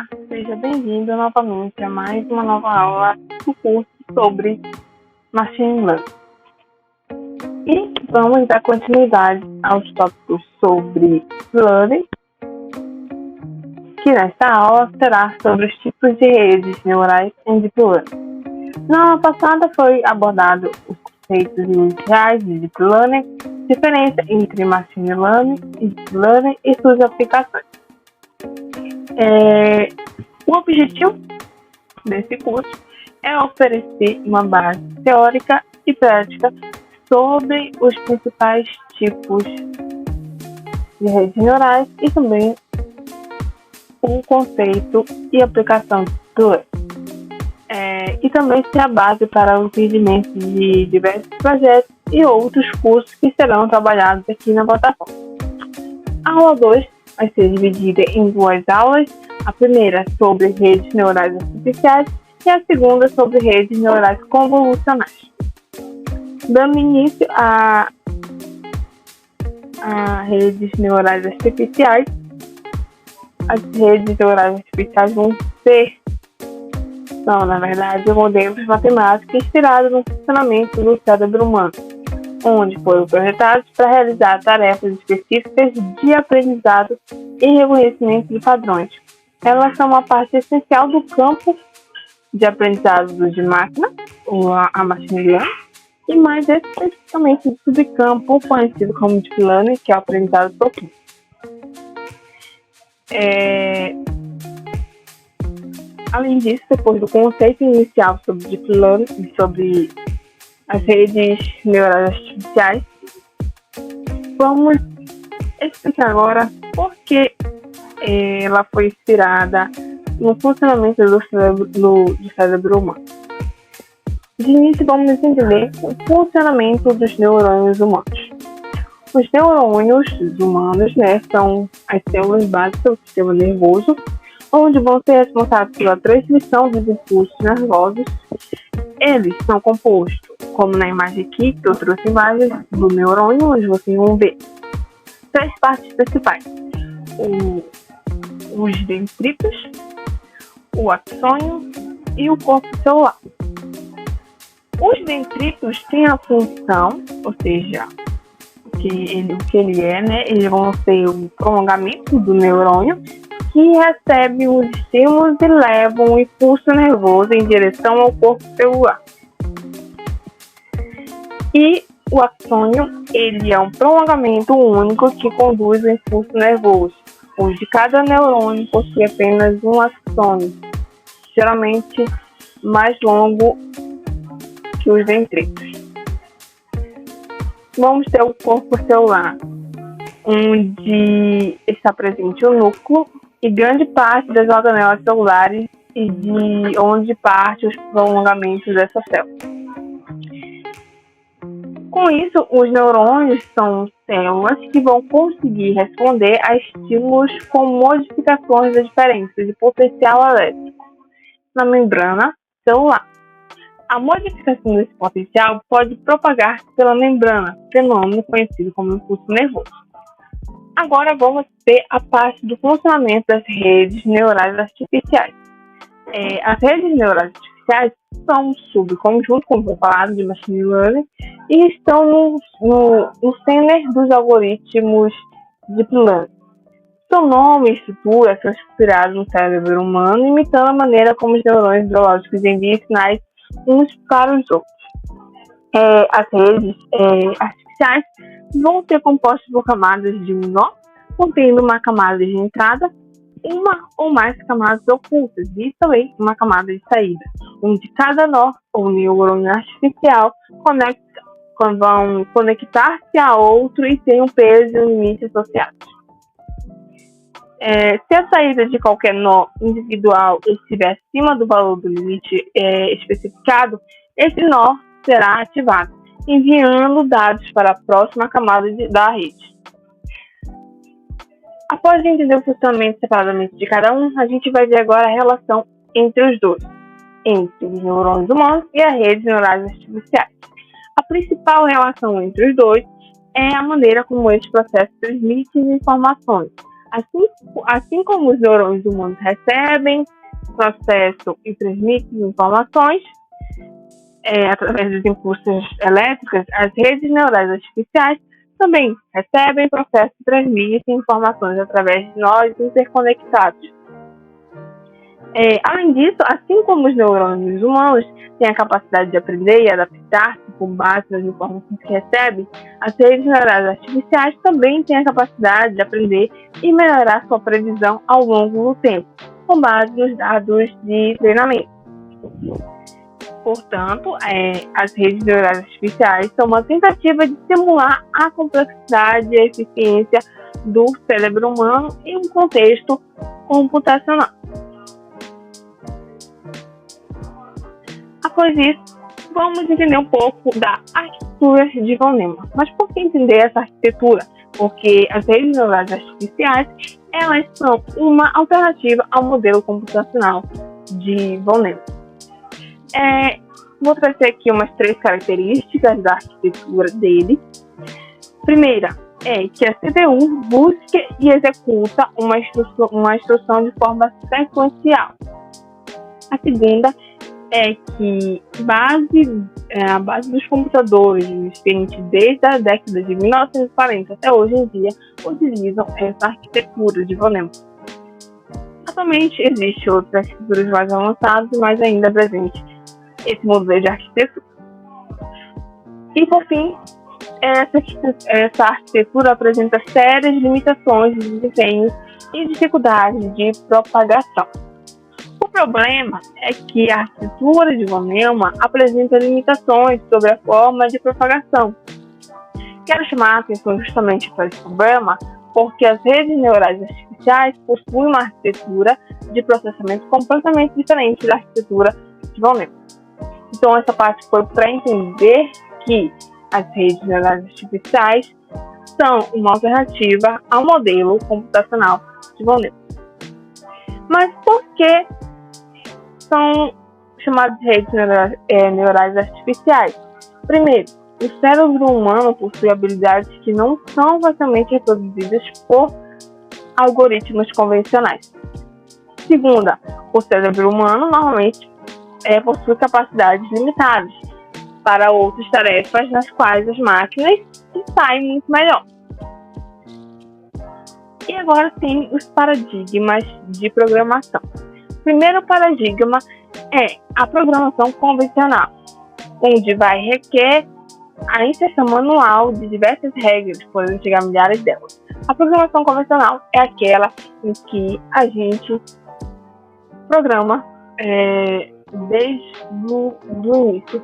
Olá, seja bem-vindo novamente a mais uma nova aula do curso sobre Machine Learning. E vamos dar continuidade aos tópicos sobre Learning, que nesta aula será sobre os tipos de redes neurais em Deep Learning. Na aula passada foi abordado os conceitos iniciais de Deep Learning, diferença entre Machine Learning e Deep Learning e suas aplicações. O objetivo desse curso é oferecer uma base teórica e prática sobre os principais tipos de redes neurais e também o conceito e aplicação do Learning. E também ser a base para o entendimento de diversos projetos e outros cursos que serão trabalhados aqui na plataforma. A aula 2 vai ser dividida em duas aulas, a primeira sobre redes neurais artificiais e a segunda sobre redes neurais convolucionais. Dando início a redes neurais artificiais, as redes neurais artificiais são, na verdade, modelos matemáticos inspirados no funcionamento do cérebro humano, onde foram projetados para realizar tarefas específicas de aprendizado e reconhecimento de padrões. Elas são uma parte essencial do campo de aprendizado de máquina, ou a machine learning, e mais especificamente do subcampo conhecido como deep learning, que é o aprendizado profundo. Além disso, depois do conceito inicial sobre deep learning e sobre as redes neurais artificiais, vamos explicar agora por que ela foi inspirada no funcionamento do cérebro humano. De início, vamos entender o funcionamento dos neurônios humanos. Os neurônios humanos são as células básicas do sistema nervoso, onde vão ser responsáveis pela transmissão dos impulsos nervosos. Eles são compostos, como na imagem aqui, que eu trouxe imagens do neurônio, onde vocês vão ver três partes principais: os dendritos, o axônio e o corpo celular. Os dendritos têm a função, ou seja, o que ele é, eles vão ser o prolongamento do neurônio, que recebe os estímulos e leva um impulso nervoso em direção ao corpo celular. E o axônio, ele é um prolongamento único que conduz o impulso nervoso, onde cada neurônio possui apenas um axônio, geralmente mais longo que os dendritos. Vamos ter o corpo celular, onde está presente o núcleo e grande parte das organelas celulares e de onde parte os prolongamentos dessa célula. Com isso, os neurônios são células que vão conseguir responder a estímulos com modificações da diferença de potencial elétrico na membrana celular. A modificação desse potencial pode propagar-se pela membrana, fenômeno conhecido como impulso nervoso. Agora vamos ter a parte do funcionamento das redes neurais artificiais. As redes neurais artificiais são um subconjunto, como foi falado, de machine learning e estão no cerne dos algoritmos deep learning. Seu nome e estrutura são inspirados no cérebro humano, imitando a maneira como os neurônios biológicos enviam sinais uns para os outros. As redes artificiais vão ser compostas por camadas de um nó, contendo uma camada de entrada, uma ou mais camadas ocultas e também uma camada de saída, onde cada nó ou neurônio artificial vão conectar-se a outro e tem um peso e um limite associados. Se a saída de qualquer nó individual estiver acima do valor do limite especificado, esse nó será ativado, enviando dados para a próxima camada da rede. Após entender o funcionamento separadamente de cada um, a gente vai ver agora a relação entre os dois, entre os neurônios humanos e as redes neurais artificiais. A principal relação entre os dois é a maneira como eles processam e transmitem informações, Assim, assim como os neurônios humanos recebem, processam e transmitem informações através dos impulsos elétricos, as redes neurais artificiais também recebem, processam e transmitem informações através de nós interconectados. Além disso, assim como os neurônios humanos têm a capacidade de aprender e adaptar-se com base nas informações que recebem, as redes neurais artificiais também têm a capacidade de aprender e melhorar sua previsão ao longo do tempo, com base nos dados de treinamento. Portanto, as redes neurais artificiais são uma tentativa de simular a complexidade e a eficiência do cérebro humano em um contexto computacional. Após isso, vamos entender um pouco da arquitetura de von Neumann. Mas por que entender essa arquitetura? Porque as redes neurais artificiais, elas são uma alternativa ao modelo computacional de von Neumann. Vou trazer aqui umas 3 características da arquitetura dele. Primeira é que a CPU busca e executa uma instrução de forma sequencial. A segunda é que a base dos computadores existentes desde a década de 1940 até hoje em dia utilizam essa arquitetura de von Neumann. Atualmente existem outras arquiteturas mais avançadas, mas ainda presente esse modelo de arquitetura. E por fim, essa arquitetura apresenta sérias limitações de desempenho e dificuldades de propagação. O problema é que a arquitetura de von Neumann apresenta limitações sobre a forma de propagação. Quero chamar a atenção justamente para esse problema, porque as redes neurais artificiais possuem uma arquitetura de processamento completamente diferente da arquitetura de von Neumann. Então, essa parte foi para entender que as redes neurais artificiais são uma alternativa ao modelo computacional de von Neumann. Mas por que são chamadas de redes neurais artificiais? Primeiro, o cérebro humano possui habilidades que não são facilmente reproduzidas por algoritmos convencionais. Segunda, o cérebro humano normalmente possui capacidades limitadas para outras tarefas nas quais as máquinas se saem muito melhor. E agora tem os paradigmas de programação. O primeiro paradigma é a programação convencional, onde vai requer a inserção manual de diversas regras, podendo chegar a milhares delas. A programação convencional é aquela em que a gente programa desde o início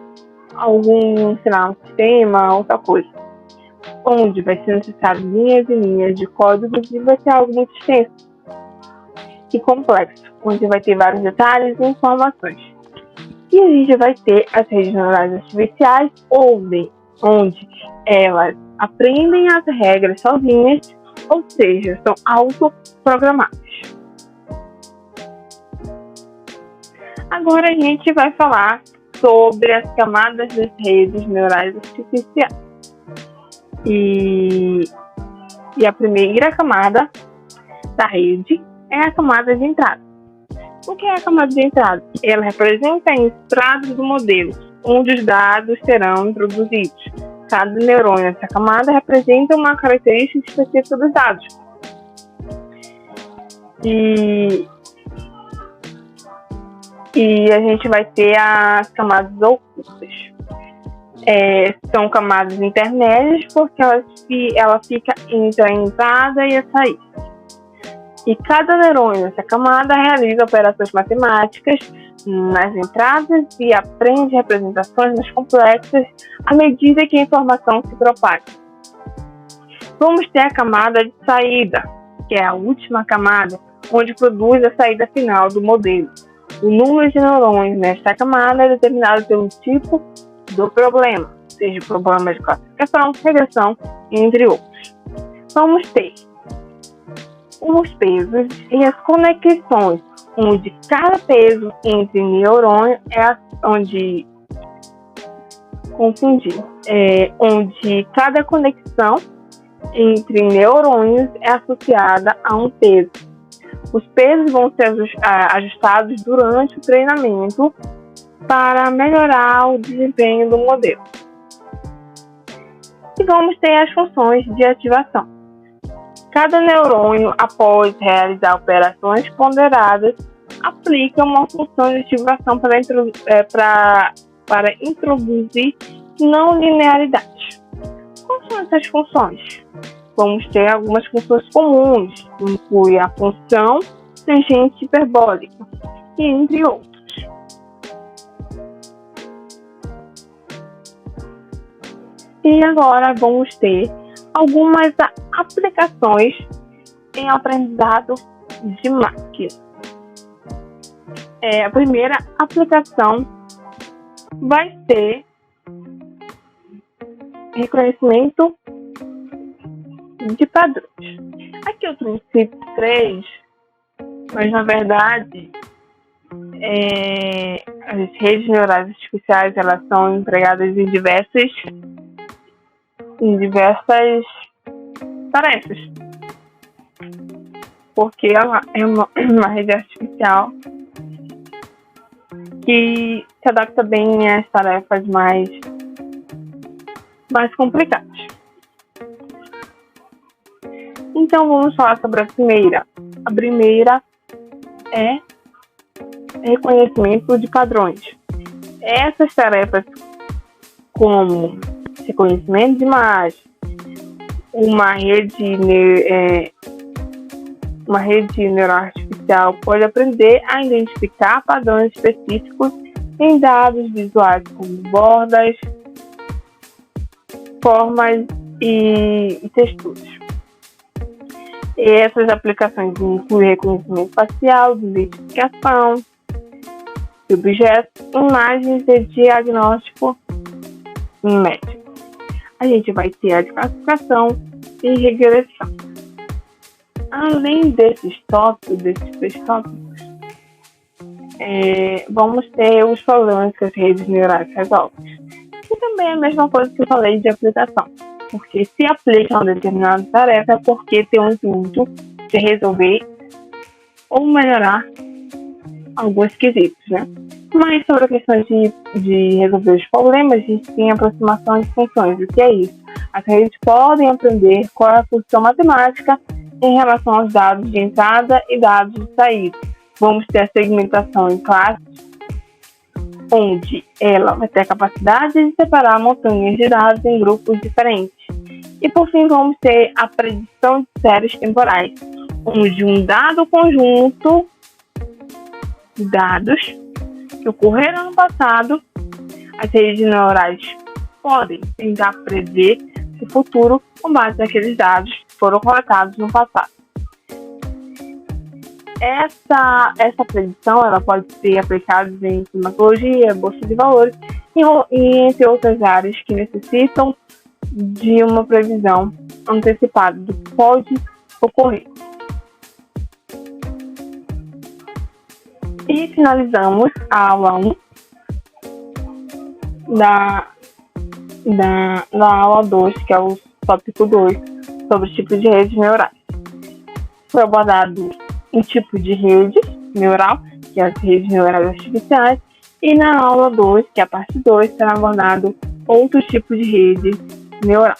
algum sinal, sistema, outra coisa, onde vai ser necessário linhas e linhas de códigos e vai ser algo muito extenso e complexo, onde vai ter vários detalhes e informações. E a gente vai ter as redes neurais artificiais, onde elas aprendem as regras sozinhas, ou seja, são autoprogramadas. Agora a gente vai falar sobre as camadas das redes neurais artificiais. E a primeira camada da rede é a camada de entrada. O que é a camada de entrada? Ela representa a entrada do modelo, onde os dados serão introduzidos. Cada neurônio dessa camada representa uma característica específica dos dados. E a gente vai ter as camadas ocultas. São camadas intermédias porque ela fica entre a entrada e a saída. E cada neurônio dessa camada realiza operações matemáticas nas entradas e aprende representações mais complexas à medida que a informação se propaga. Vamos ter a camada de saída, que é a última camada, onde produz a saída final do modelo. O número de neurônios nesta camada é determinado pelo tipo do problema, seja problema de classificação, regressão, entre outros. Vamos ter os pesos e as conexões, onde cada peso entre neurônio onde cada conexão entre neurônios é associada a um peso. Os pesos vão ser ajustados durante o treinamento para melhorar o desempenho do modelo. E vamos ter as funções de ativação. Cada neurônio, após realizar operações ponderadas, aplica uma função de ativação para introduzir não linearidade. Quais são essas funções? Vamos ter algumas funções comuns, que incluem a função tangente hiperbólica, e entre outros. E agora vamos ter algumas aplicações em aprendizado de máquina. A primeira aplicação vai ser reconhecimento de padrões. Aqui eu trouxe 3, mas na verdade as redes neurais artificiais elas são empregadas em diversas tarefas, porque ela é uma rede artificial que se adapta bem às tarefas mais complicadas. Então vamos falar sobre a primeira. A primeira é reconhecimento de padrões. Essas tarefas como reconhecimento de imagem, uma rede neural artificial pode aprender a identificar padrões específicos em dados visuais como bordas, formas e texturas. E essas aplicações incluem reconhecimento facial, identificação de objetos, imagens e diagnóstico médico. A gente vai ter a classificação e regressão. Além desses três tópicos, vamos ter os problemas que as redes neurais resolvem. E também é a mesma coisa que eu falei de aplicação. Porque se aplica a uma determinada tarefa é porque tem um intuito de resolver ou melhorar alguns quesitos, né? Mas sobre a questão de resolver os problemas, a gente tem aproximação de funções. O que é isso? As redes podem aprender qual é a função matemática em relação aos dados de entrada e dados de saída. Vamos ter a segmentação em classes, onde ela vai ter a capacidade de separar montanhas de dados em grupos diferentes. E por fim, vamos ter a predição de séries temporais, onde um dado conjunto de dados que ocorreram no passado, as redes neurais podem tentar prever o futuro com base naqueles dados que foram coletados no passado. Essa predição ela pode ser aplicada em climatologia, bolsa de valores e entre outras áreas que necessitam de uma previsão antecipada do que pode ocorrer. E finalizamos a aula 1 da aula 2, que é o tópico 2, sobre os tipos de redes neurais. Foi abordado um tipo de rede neural, que é as redes neurais artificiais, e na aula 2, que é a parte 2, será abordado outros tipos de rede neural.